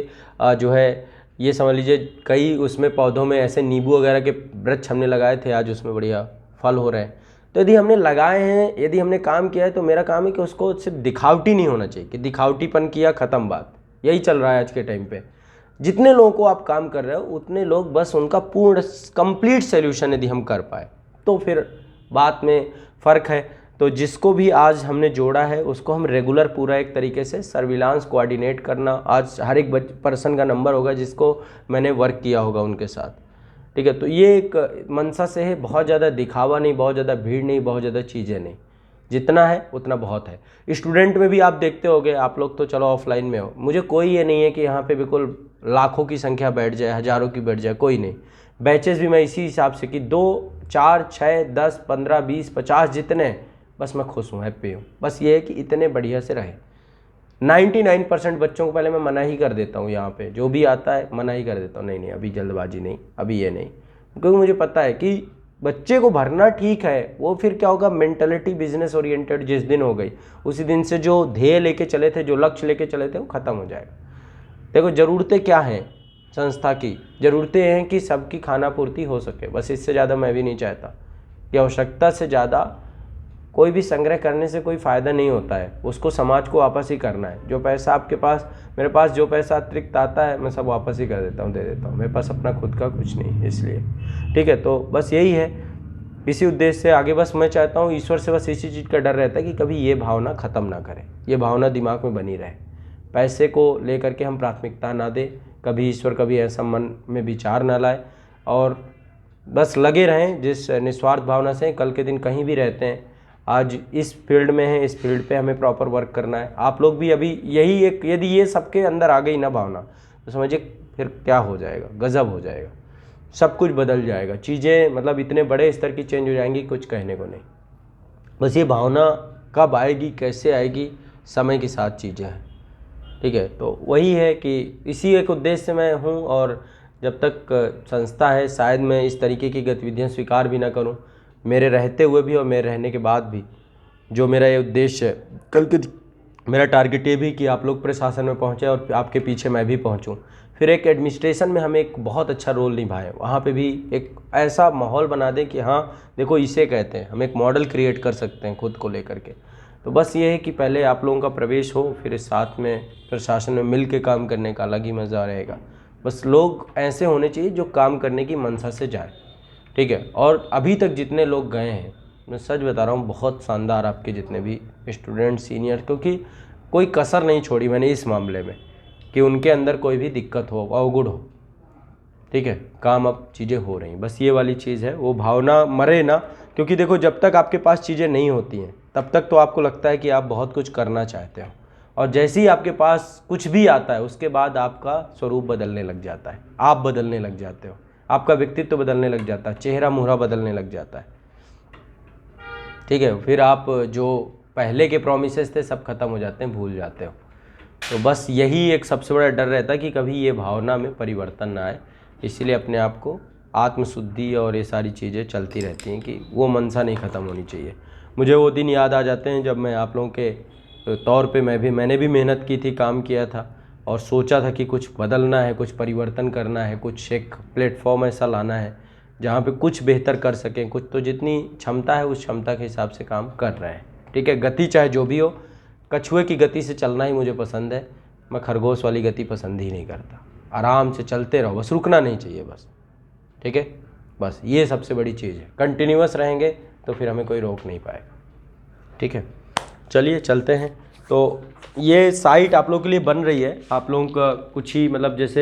Speaker 1: जो है, ये समझ लीजिए कई उसमें पौधों में ऐसे नींबू वगैरह के वृक्ष हमने लगाए थे, आज उसमें बढ़िया फल हो रहे हैं। तो यदि हमने लगाए हैं, यदि हमने काम किया है, तो मेरा काम है कि उसको सिर्फ दिखावटी नहीं होना चाहिए कि दिखावटीपन किया, ख़त्म बात। यही चल रहा है आज के टाइम पे। जितने लोगों को आप काम कर रहे हो उतने लोग बस उनका पूर्ण कंप्लीट सोल्यूशन यदि हम कर पाए तो फिर बात में फ़र्क है। तो जिसको भी आज हमने जोड़ा है उसको हम रेगुलर पूरा एक तरीके से सर्विलांस कोऑर्डिनेट करना, आज हर एक पर्सन का नंबर होगा जिसको मैंने वर्क किया होगा उनके साथ, ठीक है। तो ये एक मंशा से है, बहुत ज़्यादा दिखावा नहीं, बहुत ज़्यादा भीड़ नहीं, बहुत ज़्यादा चीज़ें नहीं, जितना है उतना बहुत है। स्टूडेंट में भी आप देखते होगे, आप लोग तो चलो ऑफलाइन में हो, मुझे कोई ये नहीं है कि यहाँ पे बिल्कुल लाखों की संख्या बैठ जाए, हज़ारों की बैठ जाए, कोई नहीं। बैचेस भी मैं इसी हिसाब से कि 2 4 6 10 15 20 50 जितने, बस मैं खुश हूँ, हैप्पी हूँ। बस ये है कि इतने बढ़िया से रहे। 99% बच्चों को पहले मैं मना ही कर देता हूँ, यहाँ पे जो भी आता है मना ही कर देता हूँ, नहीं अभी जल्दबाजी नहीं, अभी ये नहीं, क्योंकि मुझे पता है कि बच्चे को भरना ठीक है, वो फिर क्या होगा, मेंटलिटी बिजनेस ओरिएंटेड जिस दिन हो गई, उसी दिन से जो ध्येय लेके चले थे, जो लक्ष्य लेके चले थे, वो ख़त्म हो जाएगा। देखो ज़रूरतें क्या हैं संस्था की, ज़रूरतें हैं कि सबकी खाना पूर्ति हो सके, बस इससे ज़्यादा मैं भी नहीं चाहता कि आवश्यकता से ज़्यादा कोई भी संग्रह करने से कोई फ़ायदा नहीं होता है, उसको समाज को वापस ही करना है। जो पैसा आपके पास, मेरे पास जो पैसा अतिरिक्त आता है मैं सब वापस ही कर देता हूँ, दे देता हूँ, मेरे पास अपना खुद का कुछ नहीं, इसलिए ठीक है। तो बस यही है, इसी उद्देश्य से आगे बस मैं चाहता हूँ, ईश्वर से बस इसी चीज़ का डर रहता है कि कभी ये भावना ख़त्म ना करे, ये भावना दिमाग में बनी रहे, पैसे को लेकर के हम प्राथमिकता ना दें, कभी ईश्वर कभी ऐसा मन में विचार ना लाए, और बस लगे रहें जिस निस्वार्थ भावना से। कल के दिन कहीं भी रहते हैं, आज इस फील्ड में है, इस फील्ड पे हमें प्रॉपर वर्क करना है। आप लोग भी अभी यही एक, यदि ये सबके अंदर आ गई ना भावना, तो समझिए फिर क्या हो जाएगा, गजब हो जाएगा, सब कुछ बदल जाएगा, चीज़ें मतलब इतने बड़े स्तर की चेंज हो जाएंगी, कुछ कहने को नहीं। बस ये भावना कब आएगी, कैसे आएगी, समय के साथ चीज़ें हैं, ठीक है। तो वही है कि इसी एक उद्देश्य से मैं हूँ, और जब तक संस्था है शायद मैं इस तरीके की गतिविधियाँ स्वीकार भी ना करूँ, मेरे रहते हुए भी और मेरे रहने के बाद भी। जो मेरा ये उद्देश्य है, कल के मेरा टारगेट ये भी कि आप लोग प्रशासन में पहुँचे और आपके पीछे मैं भी पहुँचूँ। फिर एक एडमिनिस्ट्रेशन में हम एक बहुत अच्छा रोल निभाएं, वहाँ पे भी एक ऐसा माहौल बना दें कि हाँ देखो इसे कहते हैं, हम एक मॉडल क्रिएट कर सकते हैं खुद को लेकर के। तो बस ये है कि पहले आप लोगों का प्रवेश हो, फिर इस साथ में प्रशासन में मिल के काम करने का अलग ही मज़ा रहेगा। बस लोग ऐसे होने चाहिए जो काम करने की मंशा से जाए, ठीक है। और अभी तक जितने लोग गए हैं, मैं सच बता रहा हूँ, बहुत शानदार आपके जितने भी स्टूडेंट सीनियर, क्योंकि कोई कसर नहीं छोड़ी मैंने इस मामले में कि उनके अंदर कोई भी दिक्कत हो, अवगुण हो, ठीक है। काम अब चीज़ें हो रही, बस ये वाली चीज़ है, वो भावना मरे ना। क्योंकि देखो जब तक आपके पास चीज़ें नहीं होती हैं तब तक तो आपको लगता है कि आप बहुत कुछ करना चाहते हो, और जैसे ही आपके पास कुछ भी आता है उसके बाद आपका स्वरूप बदलने लग जाता है, आप बदलने लग जाते हो, आपका व्यक्तित्व बदलने लग जाता है, चेहरा मुहरा बदलने लग जाता है, ठीक है। फिर आप जो पहले के प्रोमिसेस थे सब खत्म हो जाते हैं, भूल जाते हो। तो बस यही एक सबसे बड़ा डर रहता है कि कभी ये भावना में परिवर्तन ना आए, इसीलिए अपने आप को आत्मशुद्धि और ये सारी चीज़ें चलती रहती हैं कि वो मनसा नहीं ख़त्म होनी चाहिए। मुझे वो दिन याद आ जाते हैं जब मैं आप लोगों के तौर पे मैंने भी मेहनत की थी, काम किया था, और सोचा था कि कुछ बदलना है, कुछ परिवर्तन करना है, कुछ एक प्लेटफॉर्म ऐसा लाना है जहाँ पे कुछ बेहतर कर सकें, कुछ तो जितनी क्षमता है उस क्षमता के हिसाब से काम कर रहे हैं, ठीक है। गति चाहे जो भी हो, कछुए की गति से चलना ही मुझे पसंद है, मैं खरगोश वाली गति पसंद ही नहीं करता। आराम से चलते रहो, बस रुकना नहीं चाहिए, बस, ठीक है। बस ये सबसे बड़ी चीज़ है, कंटिन्यूअस रहेंगे तो फिर हमें कोई रोक नहीं पाएगा, ठीक है। चलिए चलते हैं। तो ये साइट आप लोगों के लिए बन रही है, आप लोगों का कुछ ही मतलब जैसे